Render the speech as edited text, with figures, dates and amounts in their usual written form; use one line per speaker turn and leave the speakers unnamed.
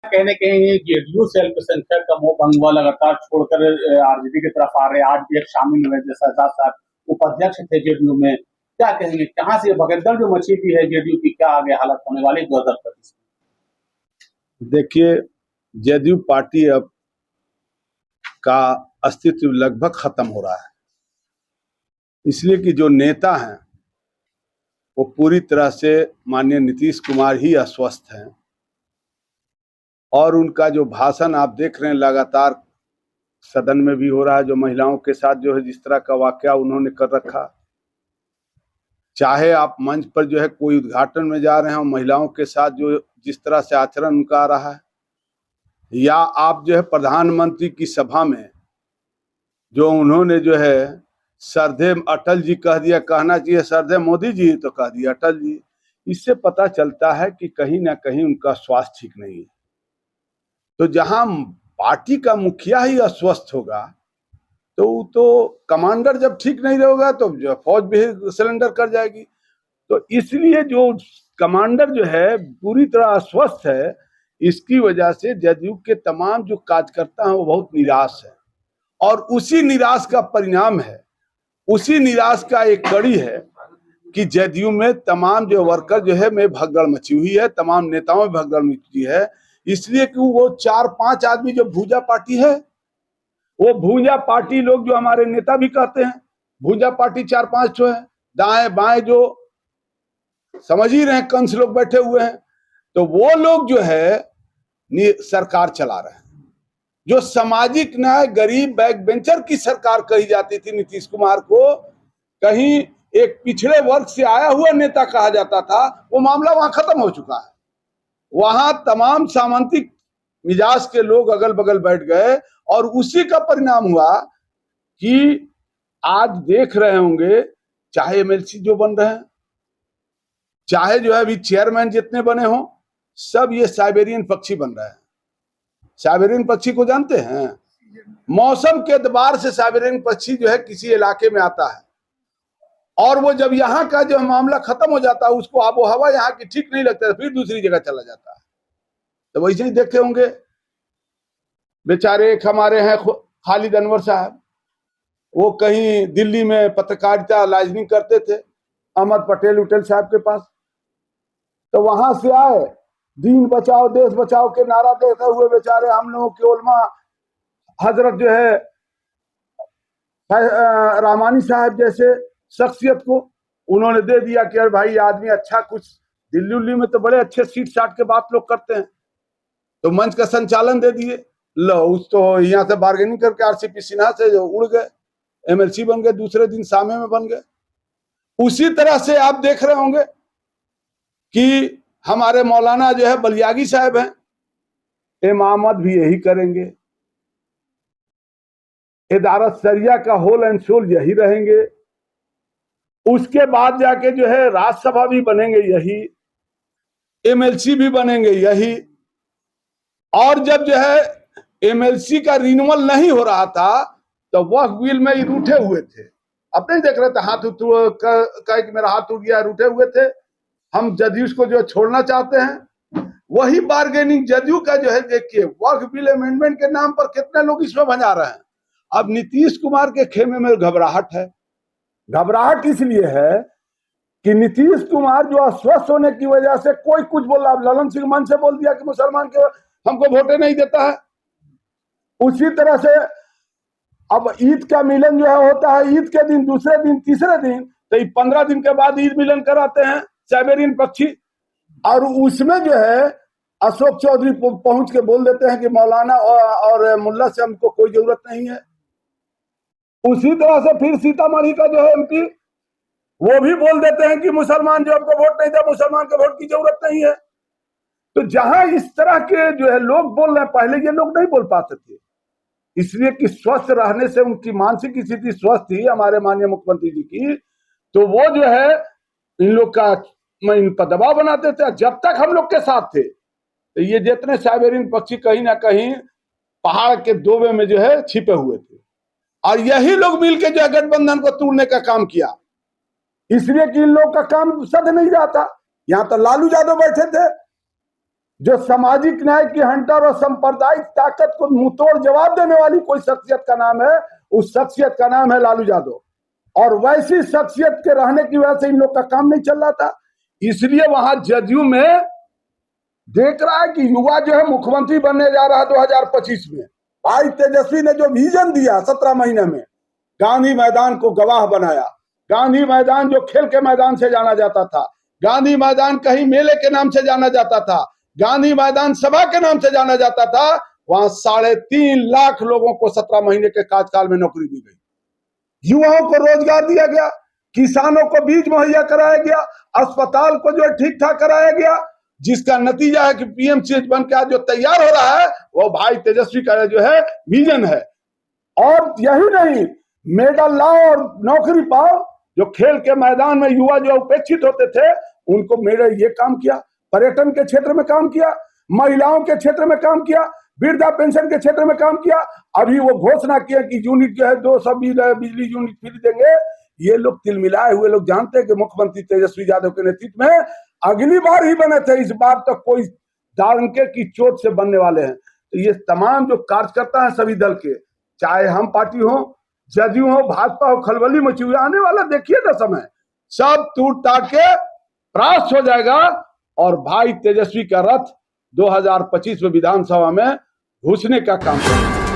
कहने कहीं जेडीयू से अल्पसंख्यक का मोह भंग हुआ, लगातार छोड़कर आरजेडी की तरफ आ रहे हैं। आज भी एक शामिल हुए थे, शहजाद साहब उपाध्यक्ष थे जेडीयू में। क्या कहेंगे, कहाँ से भगदड़ जो मची हुई है जेडीयू की, क्या आगे हालत होने वाली 2025?
देखिए, जेडीयू पार्टी अब का अस्तित्व लगभग खत्म हो रहा है, इसलिए कि जो नेता हैं वो पूरी तरह से माननीय नीतीश कुमार ही अस्वस्थ हैं। और उनका जो भाषण आप देख रहे हैं लगातार सदन में भी हो रहा है, जो महिलाओं के साथ जो है जिस तरह का वाकया उन्होंने कर रखा, चाहे आप मंच पर जो है कोई उद्घाटन में जा रहे हैं, महिलाओं के साथ जो जिस तरह से आचरण उनका आ रहा है, या आप जो है प्रधानमंत्री की सभा में जो उन्होंने जो है सरदे अटल जी कह दिया, कहना चाहिए सरदे मोदी जी, तो कह दिया अटल जी। इससे पता चलता है कि कहीं ना कहीं उनका स्वास्थ्य ठीक नहीं है। तो जहां पार्टी का मुखिया ही अस्वस्थ होगा तो कमांडर जब ठीक नहीं रहेगा तो जो फौज भी सिलेंडर कर जाएगी। तो इसलिए जो कमांडर जो है पूरी तरह अस्वस्थ है, इसकी वजह से जेडीयू के तमाम जो कार्यकर्ता हैं वो बहुत निराश है। और उसी निराश का परिणाम है, उसी निराश का एक कड़ी है कि जेडीयू में तमाम जो वर्कर जो है में भगदड़ मची हुई है, तमाम नेताओं में भगदड़ मची है। इसलिए कि वो 4-5 आदमी जो भूजा पार्टी है, वो भूजा पार्टी लोग जो हमारे नेता भी कहते हैं भूजा पार्टी 4-5 जो है, दाएं बाएं जो समझ ही रहे कंस लोग बैठे हुए हैं। तो वो लोग जो है सरकार चला रहे हैं। जो सामाजिक न्याय गरीब बैक बेंचर की सरकार कही जाती थी नीतीश कुमार को, कहीं एक पिछड़े वर्ग से आया हुआ नेता कहा जाता था, वो मामला वहां खत्म हो चुका है। वहां तमाम सामंतिक मिजाज के लोग अगल बगल बैठ गए और उसी का परिणाम हुआ कि आज देख रहे होंगे, चाहे एमएलसी जो बन रहे हैं, चाहे जो है अभी चेयरमैन जितने बने हों, सब ये साइबेरियन पक्षी बन रहे हैं। साइबेरियन पक्षी को जानते हैं? मौसम के एतबार से साइबेरियन पक्षी जो है किसी इलाके में आता है और वो जब यहाँ का जो मामला खत्म हो जाता है, उसको आबो हवा यहाँ की ठीक नहीं लगता है, फिर दूसरी जगह चला जाता है। तो वैसे ही देखे होंगे बेचारे एक हमारे हैं खालिद अनवर साहब, वो कहीं दिल्ली में पत्रकारिता लाइजनिंग करते थे अहमद पटेल उटेल साहब के पास। तो वहां से आए, दीन बचाओ देश बचाओ के नारा देते हुए बेचारे हम लोगों के उलमा हजरत जो है रहमानी साहब जैसे शख्सियत को उन्होंने दे दिया कि अरे भाई आदमी अच्छा, कुछ दिल्ली उल्ली में तो बड़े अच्छे सीट साट के बात लोग करते हैं, तो मंच का संचालन दे दिए। लो उस तो यहाँ से बार्गेनिंग करके आरसीपी सिन्हा से जो उड़ गए, एमएलसी बन गए, दूसरे दिन सामे में बन गए। उसी तरह से आप देख रहे होंगे कि हमारे मौलाना जो है बलियागी साहब हैं, इमामत भी यही करेंगे, इदारत सरिया का होल एंड सोल यही रहेंगे, उसके बाद जाके जो है राज्यसभा भी बनेंगे यही, एमएलसी भी बनेंगे यही। और जब जो है एमएलसी का रिन्यूअल नहीं हो रहा था तो वह बिल में रूठे हुए थे। अब नहीं देख रहे थे हाथ कह कि मेरा हाथ टूट गया, रूठे हुए थे। हम जदयू को जो छोड़ना चाहते हैं, वही बार्गेनिंग जदयू का जो है। देखिए वक्फ बिल अमेंडमेंट के नाम पर कितने लोग इसमें भंजा रहे हैं। अब नीतीश कुमार के खेमे में घबराहट है। घबराहट इसलिए है कि नीतीश कुमार जो अस्वस्थ होने की वजह से कोई कुछ बोल रहा। ललन सिंह मन से बोल दिया कि मुसलमान के हमको वोटे नहीं देता है। उसी तरह से अब ईद का मिलन जो है होता है, ईद के दिन, दूसरे दिन, तीसरे दिन, तो 15 दिन के बाद ईद मिलन कराते हैं साइबेरियन पक्षी। और उसमें जो है अशोक चौधरी पहुंच के बोल देते हैं कि मौलाना और मुल्ला से हमको कोई जरूरत नहीं है। उसी तरह से फिर सीतामढ़ी का जो है एमपी, वो भी बोल देते हैं कि मुसलमान जो हमको वोट नहीं दे, मुसलमान को वोट की जरूरत नहीं है। तो जहां इस तरह के जो है लोग बोल रहे हैं, पहले ये लोग नहीं बोल पाते थे, इसलिए कि स्वस्थ रहने से उनकी मानसिक स्थिति स्वस्थ थी हमारे माननीय मुख्यमंत्री जी की, तो वो जो है इन लोग का इन पर दबाव बनाते थे। जब तक हम लोग के साथ थे तो ये जितने साइबेरियन पक्षी कहीं ना कहीं पहाड़ के दोबे में जो है छिपे हुए थे, और यही लोग मिलकर जो है गठबंधन को तोड़ने का काम किया। इसलिए कि इन लोग का काम सद नहीं जाता। यहाँ तो लालू यादव बैठे थे, जो सामाजिक न्याय की हंटर और सांप्रदायिक ताकत को मुंहतोड़ जवाब देने वाली कोई शख्सियत का नाम है, उस शख्सियत का नाम है लालू यादव। और वैसी शख्सियत के रहने की वजह से इन लोग का काम नहीं चल रहा था। इसलिए वहां जदयू में देख रहा है कि युवा जो है मुख्यमंत्री बनने जा रहा है 2025 में। भाई तेजस्वी ने जो विजन दिया 17 महीने में, गांधी मैदान को गवाह बनाया। गांधी मैदान जो खेल के मैदान से जाना जाता था, गांधी मैदान कहीं मेले के नाम से जाना जाता था, गांधी मैदान सभा के नाम से जाना जाता था, वहां 3.5 लाख लोगों को 17 महीने के कार्यकाल में नौकरी दी गई। युवाओं को रोजगार दिया गया, किसानों को बीज मुहैया कराया गया, अस्पताल को जो ठीक ठाक कराया गया, जिसका नतीजा है कि पीएमसीएच बन के आज जो तैयार हो रहा है वो भाई तेजस्वी का जो है विजन है। और यही नहीं, मेडल लाओ और नौकरी पाओ। जो खेल के मैदान में युवा जो उपेक्षित होते थे उनको मेरे ये काम किया, पर्यटन के क्षेत्र में काम किया, महिलाओं के क्षेत्र में काम किया, वृद्धा पेंशन के क्षेत्र में काम किया। अभी वो घोषणा किया कि यूनिट जो है 220 बिजली यूनिट फ्री देंगे। ये लोग तिलमिलाए हुए लोग जानते हैं कि मुख्यमंत्री तेजस्वी यादव के नेतृत्व में अगली बार ही बने थे, इस बार तक कोई डांके की चोट से बनने वाले हैं। तो ये तमाम जो कार्यकर्ता हैं सभी दल के, चाहे हम पार्टी हो, जदयू हो, भाजपा हो, खलबली मची हुई, आने वाला देखिए ना समय, सब टूट टाट के परास्त हो जाएगा और भाई तेजस्वी का रथ 2025 में विधानसभा में घुसने का काम करेगा।